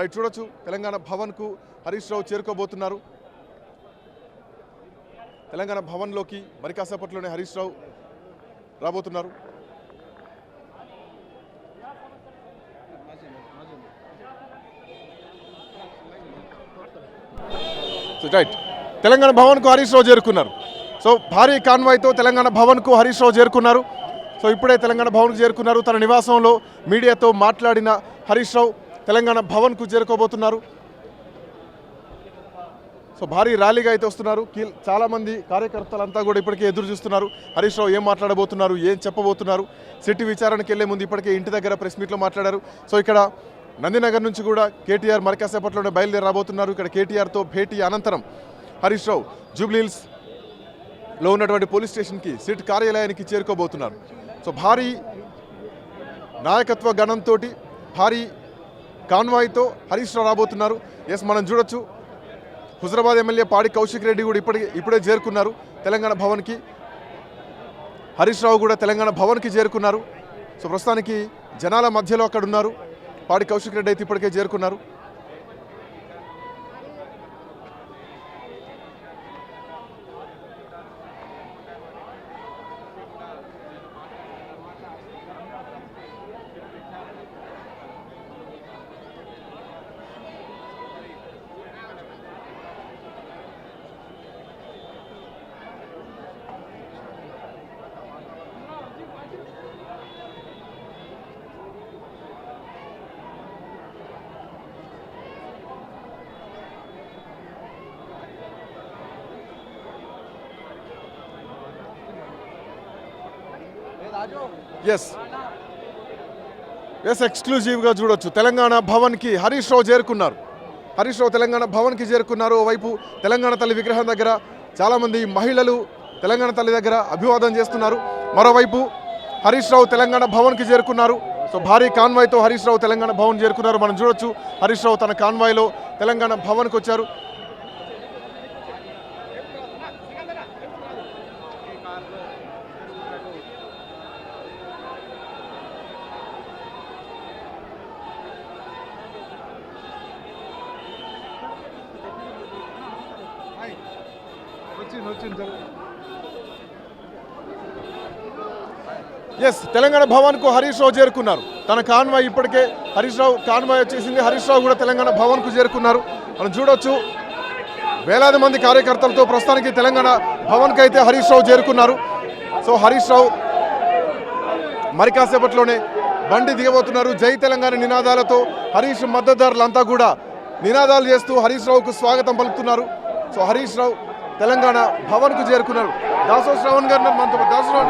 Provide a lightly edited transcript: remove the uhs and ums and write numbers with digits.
Right చూడొచ్చు తెలంగాణ భవన్ కు హరీష్ రావు చేరుకోబోతున్నారు. తెలంగాణ భవన్ లోకి మరి కాసేపట్లోనే హరీష్ రావు రాబోతున్నారు. రైట్ తెలంగాణ భవన్ కు హరీష్ రావు చేరుకున్నారు. సో భారీ కాన్వాయ్ తో తెలంగాణ భవన్ కు హరీష్ రావు చేరుకున్నారు. సో ఇప్పుడే తెలంగాణ భవన్ కు చేరుకున్నారు. తన నివాసంలో మీడియాతో మాట్లాడిన హరీష్ రావు తెలంగాణ భవన్ కు చేరుకోబోతున్నారు. సో భారీ ర్యాలీగా అయితే వస్తున్నారు. చాలా మంది కార్యకర్తలంతా కూడా ఇప్పటికే ఎదురు చూస్తున్నారు. హరీష్ రావు ఏం మాట్లాడబోతున్నారు, ఏం చెప్పబోతున్నారు. సిటీ విచారణకి వెళ్లే ముందు ఇప్పటికే ఇంటి దగ్గర ప్రెస్ మీట్లో మాట్లాడారు. సో ఇక్కడ నందినగర్ నుంచి కూడా కేటీఆర్ మరి కాసేపట్లోనే బయలుదేరి రాబోతున్నారు. ఇక్కడ కేటీఆర్తో భేటీ అనంతరం హరీష్ రావు జూబ్లీహిల్స్లో ఉన్నటువంటి పోలీస్ స్టేషన్కి సిట్ కార్యాలయానికి చేరుకోబోతున్నారు. సో భారీ నాయకత్వ గణంతో భారీ కాన్వాయ్తో హరీష్ రావు రాబోతున్నారు. ఎస్ మనం చూడొచ్చు హుజరాబాద్ ఎమ్మెల్యే పాడి కౌశిక్ రెడ్డి కూడా ఇప్పుడే చేరుకున్నారు తెలంగాణ భవన్కి. హరీష్ రావు కూడా తెలంగాణ భవన్కి చేరుకున్నారు. సో ప్రస్తుతానికి జనాల మధ్యలో అక్కడ ఉన్నారు. పాడి కౌశిక్ రెడ్డి అయితే ఇప్పటికే చేరుకున్నారు. ఎస్ ఎక్స్క్లూజివ్గా చూడొచ్చు తెలంగాణ భవన్కి హరీష్ రావు చేరుకున్నారు. హరీష్ రావు తెలంగాణ భవన్కి చేరుకున్నారు. ఓవైపు తెలంగాణ తల్లి విగ్రహం దగ్గర చాలామంది మహిళలు తెలంగాణ తల్లి దగ్గర అభివాదం చేస్తున్నారు. మరోవైపు హరీష్ రావు తెలంగాణ భవన్కి చేరుకున్నారు. సో భారీ కాన్వాయ్తో హరీష్ రావు తెలంగాణ భవన్ చేరుకున్నారు. మనం చూడొచ్చు హరీష్ రావు తన కాన్వాయ్లో తెలంగాణ భవన్కి వచ్చారు. ఎస్ తెలంగాణ భవన్కు హరీష్ రావు చేరుకున్నారు. తన కాన్వాయ్ ఇప్పటికే హరీష్ రావు కాన్వాయ్ వచ్చేసింది. హరీష్ రావు కూడా తెలంగాణ భవన్కు చేరుకున్నారు. మనం చూడొచ్చు వేలాది మంది కార్యకర్తలతో ప్రస్తుతానికి తెలంగాణ భవన్కి అయితే హరీష్ రావు చేరుకున్నారు. సో హరీష్ రావు మరి కాసేపట్లోనే బండి దిగబోతున్నారు. జై తెలంగాణ నినాదాలతో హరీష్ మద్దతుదారులంతా కూడా నినాదాలు చేస్తూ హరీష్ రావుకు స్వాగతం పలుకుతున్నారు. సో హరీష్ రావు తెలంగాణ భవన్కు చేరుకున్నారు. దాసో శ్రవణ్ గారు మనతో దాసో శ్రవణ్